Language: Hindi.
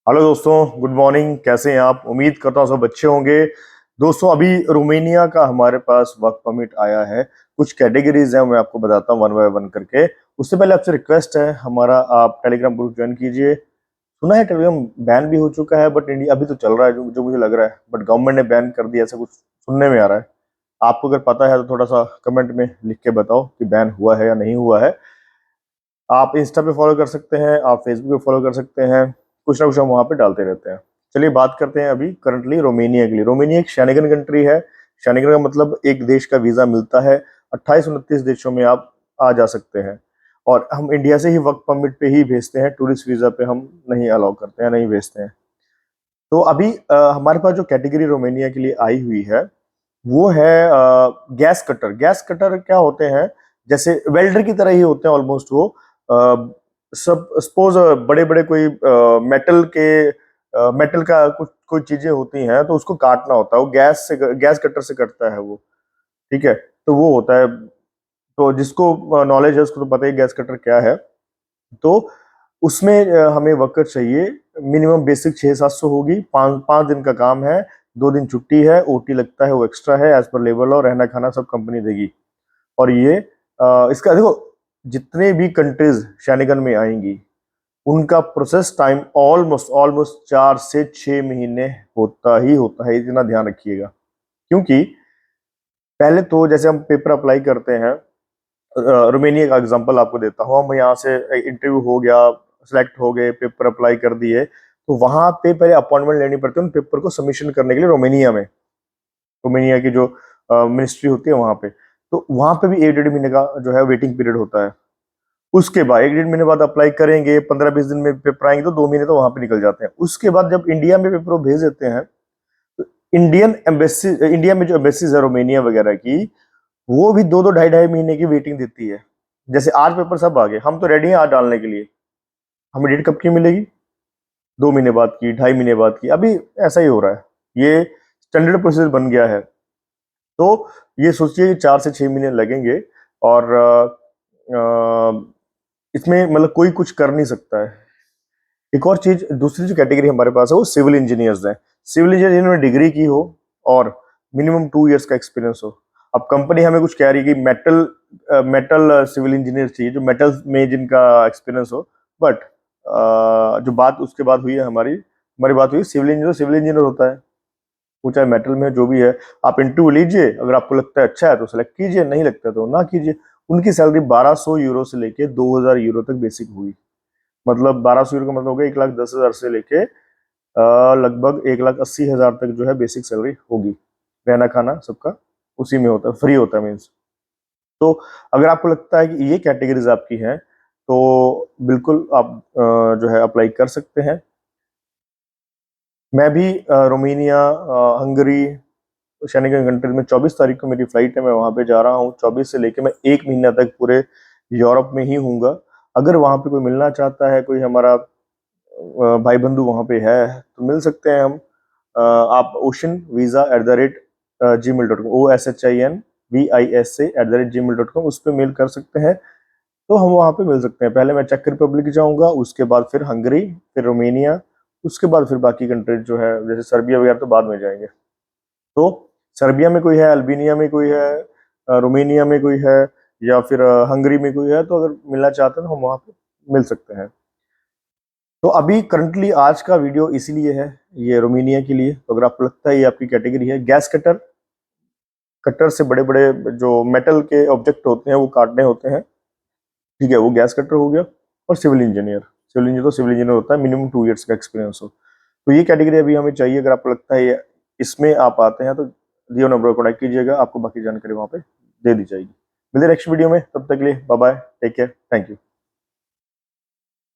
हेलो दोस्तों, गुड मॉर्निंग। कैसे हैं आप? उम्मीद करता हूँ सब अच्छे होंगे। दोस्तों, अभी रोमेनिया का हमारे पास वर्क परमिट आया है। कुछ कैटेगरीज हैं, मैं आपको बताता हूँ वन बाय वन करके। उससे पहले आपसे रिक्वेस्ट है, हमारा आप टेलीग्राम ग्रुप ज्वाइन कीजिए। सुना है टेलीग्राम बैन भी हो चुका है, बट इंडिया अभी तो चल रहा है, जो मुझे लग रहा है, बट गवर्नमेंट ने बैन कर दिया, ऐसा कुछ सुनने में आ रहा है। आपको अगर पता है तो थोड़ा सा कमेंट में लिख के बताओ कि बैन हुआ है या नहीं हुआ है। आप इंस्टा पे फॉलो कर सकते हैं, आप फेसबुक पे फॉलो कर सकते हैं। कुछ ना कुछ हम वहाँ पे डालते रहते हैं। चलिए बात करते हैं अभी करंटली रोमेनिया के लिए। रोमेनिया एक शेंगेन कंट्री है। शेंगेन का मतलब एक देश का वीजा मिलता है। 28-29 देशों में आप आ जा सकते हैं। और हम इंडिया से ही वर्क परमिट पे ही भेजते हैं, टूरिस्ट वीजा पे हम नहीं अलाउ करते हैं, नहीं भेजते हैं। तो अभी हमारे पास जो कैटेगरी रोमेनिया के लिए आई हुई है वो है गैस कटर। गैस कटर क्या होते हैं? जैसे वेल्डर की तरह ही होते हैं ऑलमोस्ट वो। सब सपोज बड़े बड़े कोई मेटल का कुछ कोई चीजें होती हैं, तो उसको काटना होता है, वो गैस कटर से कटता है वो। ठीक है, तो वो होता है। तो जिसको नॉलेज है उसको तो पता ही गैस कटर क्या है। तो उसमें हमें वर्कर चाहिए। मिनिमम बेसिक 600-700 होगी। 5 दिन का काम है। 2 दिन छुट्टी है, ओटी लगता है वो एक्स्ट्रा है, एज पर लेवल, और रहना खाना सब कंपनी देगी। और ये इसका देखो, जितने भी कंट्रीज शैनिगन में आएंगी उनका प्रोसेस टाइम ऑलमोस्ट ऑलमोस्ट 4 से 6 महीने होता है, इतना ध्यान रखिएगा। क्योंकि पहले तो जैसे हम पेपर अप्लाई करते हैं, रोमेनिया का एग्जांपल आपको देता हूँ। हम यहाँ से इंटरव्यू हो गया, सिलेक्ट हो गए, पेपर अप्लाई कर दिए, तो वहां पे पहले अपॉइंटमेंट लेनी पड़ती है उन पेपर को सबमिशन करने के लिए रोमेनिया में। रोमेनिया की जो मिनिस्ट्री होती है वहां पे, तो वहां पे भी 1-1.5 महीने का जो है वेटिंग पीरियड होता है। उसके बाद 1-1.5 महीने बाद अप्लाई करेंगे, 15-20 दिन में पेपर आएंगे, तो 2 महीने तो वहां पे निकल जाते हैं। उसके बाद जब इंडिया में पेपर वो भेज देते हैं, तो इंडियन एम्बेसी, इंडिया में जो एम्बेसीज है रोमेनिया वगैरह की, वो भी 2-2 ढाई-ढाई महीने की वेटिंग देती है। जैसे आज पेपर सब आ गए, हम तो रेडी हैं आज डालने के लिए, हमें डेट कब की मिलेगी? 2 महीने बाद की, 2.5 महीने बाद की। अभी ऐसा ही हो रहा है, ये स्टैंडर्ड प्रोसेस बन गया है। तो ये सोचिए कि 4 से 6 महीने लगेंगे। और इसमें मतलब कोई कुछ कर नहीं सकता है। एक और चीज, दूसरी जो कैटेगरी हमारे पास है वो सिविल इंजीनियर्स हैं। सिविल इंजीनियर जिन्होंने डिग्री की हो और मिनिमम 2 इयर्स का एक्सपीरियंस हो। अब कंपनी हमें कुछ कह रही है कि मेटल सिविल इंजीनियर चाहिए, जो मेटल में जिनका एक्सपीरियंस हो। बट जो बात उसके बाद हुई है, हमारी हमारी बात हुई सिविल इंजीनियर होता है, वो चाहे मेटल में जो भी है। आप इंटरव्यू लीजिए, अगर आपको लगता है अच्छा है तो सेलेक्ट कीजिए, नहीं लगता है तो ना कीजिए। उनकी सैलरी 1200 यूरो से लेके 2000 यूरो तक बेसिक हुई। मतलब 1200 यूरो का मतलब हो गया 1,10,000 से लेके लगभग 1,80,000 तक जो है बेसिक सैलरी होगी। रहना खाना सबका उसी में होता है, फ्री होता है मीन्स। तो अगर आपको लगता है कि ये कैटेगरीज आपकी हैं, तो बिल्कुल आप जो है अप्लाई कर सकते हैं। मैं भी रोमानिया, हंगरी, शेंगेन कंट्री में 24 तारीख को मेरी फ्लाइट है, मैं वहां पे जा रहा हूँ। 24 से लेके मैं 1 महीना तक पूरे यूरोप में ही हूँगा। अगर वहां पे कोई मिलना चाहता है, कोई हमारा भाई बंधु वहां पे है, तो मिल सकते हैं हम। आप oceanvisa@gmail.com, OSHINVISA@gmail.com, उस पर मेल कर सकते हैं। तो हम वहां पे मिल सकते हैं। पहले मैं चेक रिपब्लिक जाऊंगा, उसके बाद फिर हंगरी, फिर रोमेनिया, उसके बाद फिर बाकी कंट्रीज जो है जैसे सर्बिया वगैरह तो बाद में जाएंगे। तो सर्बिया में कोई है, अल्बानिया में कोई है, रोमेनिया में कोई है, या फिर हंगरी में कोई है, तो अगर मिलना चाहते हैं तो हम वहां पे मिल सकते हैं। तो अभी करंटली आज का वीडियो इसीलिए है, ये रोमेनिया के लिए। तो अगर आपको लगता है ये आपकी कैटेगरी है, गैस कटर, कटर से बड़े बड़े जो मेटल के ऑब्जेक्ट होते हैं वो काटने होते हैं, ठीक है, वो गैस कटर हो गया। और सिविल इंजीनियर होता है, मिनिमम 2 इयर्स का एक्सपीरियंस हो। तो ये कैटेगरी अभी हमें चाहिए। अगर आपको लगता है इसमें आप आते हैं, तो दियो नंबर को कॉन्टैक्ट कीजिएगा, आपको बाकी जानकारी वहाँ पे दे दी जाएगी। मिलते नेक्स्ट वीडियो में, तब तक के लिए bye bye, take care, thank you.